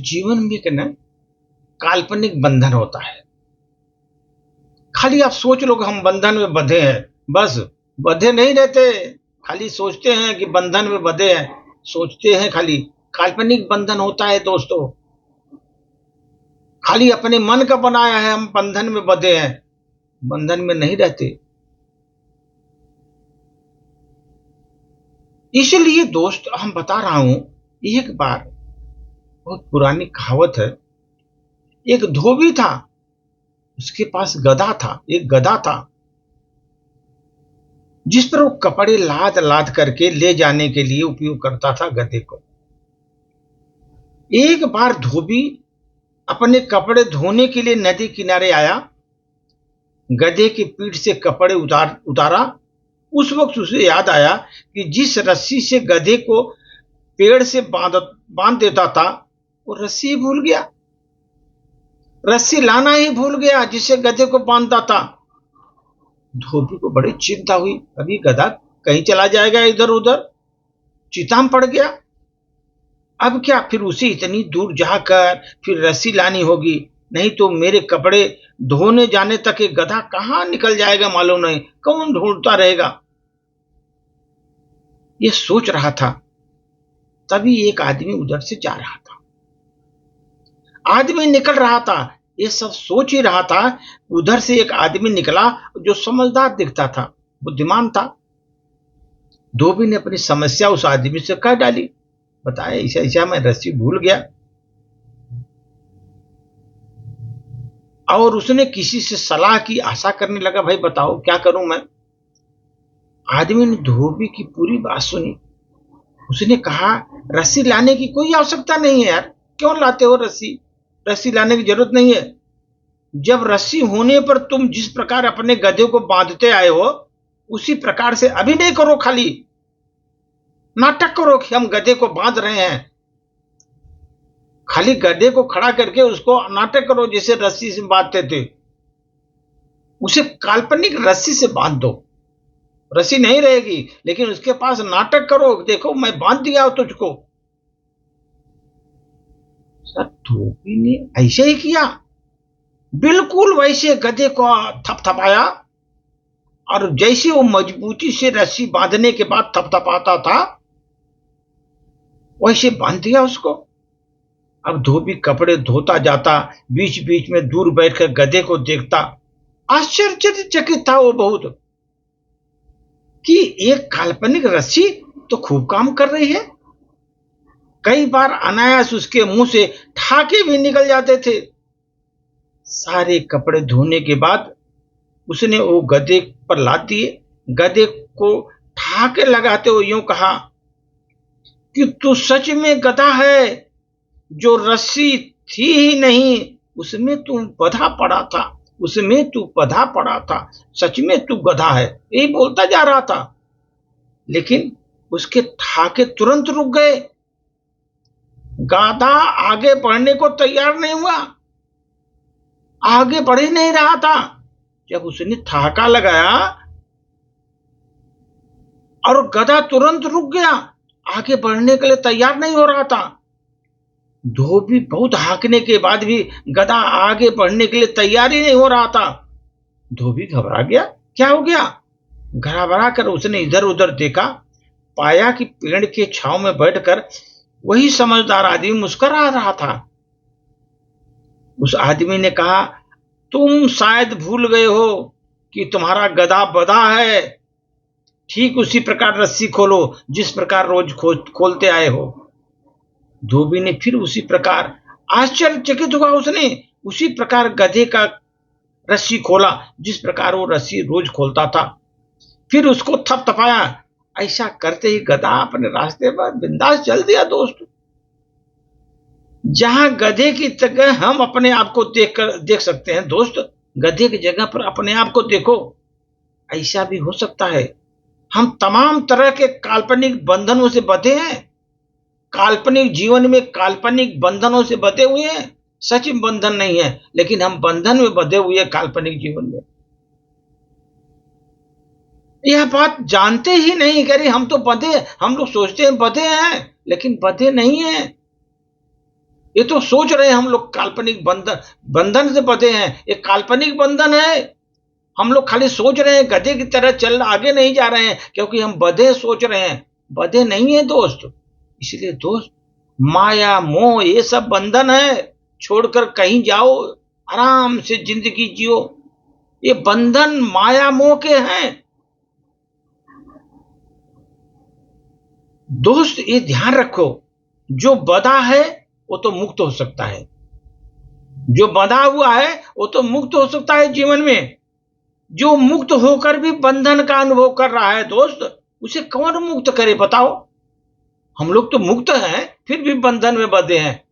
जीवन में एक ना काल्पनिक बंधन होता है। खाली आप सोच लो कि हम बंधन में बंधे हैं, बस बंधे नहीं रहते। खाली सोचते हैं कि बंधन में बंधे हैं, सोचते हैं खाली। काल्पनिक बंधन होता है दोस्तों, खाली अपने मन का बनाया है, हम बंधन में बंधे हैं, बंधन में नहीं रहते। इसलिए दोस्त हम बता रहा हूं, एक बार बहुत पुरानी कहावत है, एक धोबी था, उसके पास गधा था, एक गधा था जिस पर वो कपड़े लाद लाद करके ले जाने के लिए उपयोग करता था गधे को। एक बार धोबी अपने कपड़े धोने के लिए नदी किनारे आया, गधे की पीठ से कपड़े उतारा। उस वक्त उसे याद आया कि जिस रस्सी से गधे को पेड़ से बांध देता था, वो रस्सी भूल गया, रस्सी लाना ही भूल गया जिससे गधे को बांधता था। धोबी को बड़ी चिंता हुई, अभी गधा कहीं चला जाएगा, इधर उधर चिंता में पड़ गया। अब क्या, फिर उसे इतनी दूर जाकर फिर रस्सी लानी होगी, नहीं तो मेरे कपड़े धोने जाने तक ये गधा कहां निकल जाएगा मालूम नहीं, कौन ढूंढता रहेगा। ये सोच रहा था, तभी एक आदमी उधर से जा रहा था। आदमी निकल रहा था, ये सब सोच ही रहा था, उधर से एक आदमी निकला जो समझदार दिखता था, बुद्धिमान था। धोबी ने अपनी समस्या उस आदमी से कह डाली, बताया ऐसा ऐसा मैं रस्सी भूल गया। और उसने किसी से सलाह की आशा करने लगा, भाई बताओ क्या करूं मैं। आदमी ने धोबी की पूरी बात सुनी। उसने कहा, रस्सी लाने की कोई आवश्यकता नहीं है यार, क्यों लाते हो रस्सी, रस्सी लाने की जरूरत नहीं है। जब रस्सी होने पर तुम जिस प्रकार अपने गधे को बांधते आए हो, उसी प्रकार से अभिनय करो, खाली नाटक करो कि हम गधे को बांध रहे हैं। खाली गधे को खड़ा करके उसको नाटक करो जैसे रस्सी से बांधते थे, उसे काल्पनिक रस्सी से बांध दो, रस्सी नहीं रहेगी, लेकिन उसके पास नाटक करो, देखो मैं बांध दिया तुझको। धोबी ने ऐसे ही किया, बिल्कुल वैसे गधे को थपथपाया, और जैसे वो मजबूती से रस्सी बांधने के बाद थपथपाता था, वैसे बांध दिया उसको। अब धोबी कपड़े धोता जाता, बीच बीच में दूर बैठकर गधे को देखता। आश्चर्यचकित था वो बहुत कि एक काल्पनिक रस्सी तो खूब काम कर रही है। कई बार अनायास उसके मुंह से ठाके भी निकल जाते थे। सारे कपड़े धोने के बाद उसने वो गधे पर लाद दिए। गधे को ठाके लगाते हुए यूं कहा कि तू सच में गधा है, जो रस्सी थी ही नहीं उसमें तू बंधा पड़ा था, उसमें तू बंधा पड़ा था, सच में तू गधा है। यही बोलता जा रहा था, लेकिन उसके ठाके तुरंत रुक गए। गधा आगे बढ़ने को तैयार नहीं हुआ, आगे बढ़ ही नहीं रहा था। जब उसने ठाका लगाया और गधा तुरंत रुक गया, आगे बढ़ने के लिए तैयार नहीं हो रहा था। धोबी बहुत हांकने के बाद भी गधा आगे बढ़ने के लिए तैयार ही नहीं हो रहा था। धोबी घबरा गया, क्या हो गया। घबरा कर उसने इधर उधर देखा, पाया कि पेड़ के छांव में बैठकर वही समझदार आदमी मुस्कुरा रहा था। उस आदमी ने कहा, तुम शायद भूल गए हो कि तुम्हारा गधा बंधा है, ठीक उसी प्रकार रस्सी खोलो जिस प्रकार रोज खोलते आए हो। धोबी ने फिर उसी प्रकार, आश्चर्यचकित हुआ उसने, उसी प्रकार गधे का रस्सी खोला जिस प्रकार वो रस्सी रोज खोलता था। फिर उसको थपथपाया। ऐसा करते ही गधा अपने रास्ते पर बिंदास चल दिया। दोस्त, जहां गधे की जगह हम अपने आप को देख सकते हैं, दोस्त गधे की जगह पर अपने आप को देखो। ऐसा भी हो सकता है हम तमाम तरह के काल्पनिक बंधनों से बंधे हैं, काल्पनिक जीवन में काल्पनिक बंधनों से बंधे हुए हैं। सच में बंधन नहीं है, लेकिन हम बंधन में बंधे हुए हैं काल्पनिक जीवन में। यह बात जानते ही नहीं, कह रही हम तो बंधे, हम लोग सोचते हैं बंधे हैं, लेकिन बंधे नहीं हैं। ये तो सोच रहे हैं हम लोग काल्पनिक बंधन, बंधन से बंधे हैं, एक काल्पनिक बंधन है। हम लोग खाली सोच रहे हैं, गधे की तरह चल आगे नहीं जा रहे हैं, क्योंकि हम बधे सोच रहे हैं, बधे नहीं है दोस्त। इसलिए दोस्त, माया मोह ये सब बंधन है, छोड़कर कहीं जाओ, आराम से जिंदगी जियो। ये बंधन माया मोह के हैं दोस्त। ये ध्यान रखो, जो बंधा है वो तो मुक्त हो सकता है, जो बंधा हुआ है वो तो मुक्त हो सकता है जीवन में। जो मुक्त होकर भी बंधन का अनुभव कर रहा है दोस्त, उसे कौन मुक्त करे बताओ। हम लोग तो मुक्त हैं, फिर भी बंधन में बंधे हैं,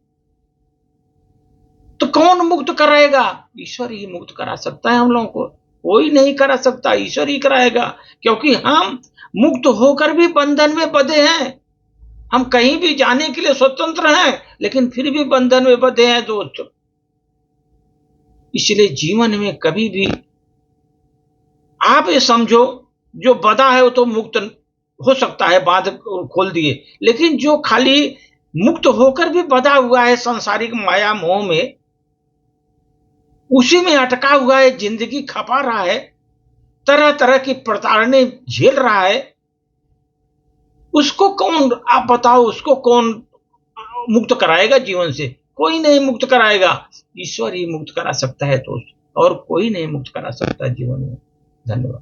तो कौन मुक्त कराएगा? ईश्वर ही मुक्त करा सकता है हम लोगों को, कोई नहीं करा सकता, ईश्वर ही कराएगा। क्योंकि हम मुक्त होकर भी बंधन में बंधे हैं। हम कहीं भी जाने के लिए स्वतंत्र हैं, लेकिन फिर भी बंधन में बंधे हैं दोस्त। इसलिए जीवन में कभी भी आप ये समझो, जो बंधा है वो तो मुक्त हो सकता है, बांध खोल दिए, लेकिन जो खाली मुक्त होकर भी बंधा हुआ है सांसारिक माया मोह में, उसी में अटका हुआ है, जिंदगी खपा रहा है, तरह तरह की प्रताड़ने झेल रहा है, उसको कौन, आप बताओ, उसको कौन मुक्त कराएगा जीवन से? कोई नहीं मुक्त कराएगा, ईश्वर ही मुक्त करा सकता है दोस्त, और कोई नहीं मुक्त करा सकता जीवन में। धन्यवाद।